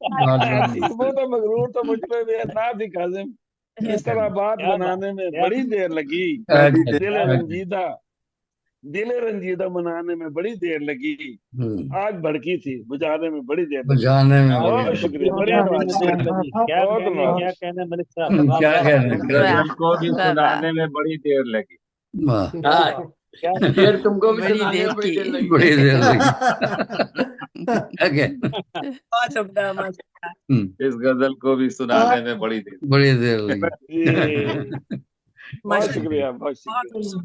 वो तो मगरूर तो मुझ पे भी है ना थी काजिम। इस तरह बात बनाने में बड़ी देर लगी। दिल रंजीदा मनाने में बड़ी देर लगी। आग भड़की थी बुझाने में बड़ी देर लगी। बुझाने में बहुत शुक्रिया, बड़ी आवाज क्या कहने मलिक साहब, क्या कहने गजल को भी सुनाने में बड़ी देर लगी। शेर तुमको भी सुनाने में बड़ी देर लगी। बड़ी देर लगी। बहुत उम्दा माशाल्लाह। इस गजल को भी सुनाने में बड़ी देर लगी। बहुत शुक्रिया, बहुत शुक्रिया।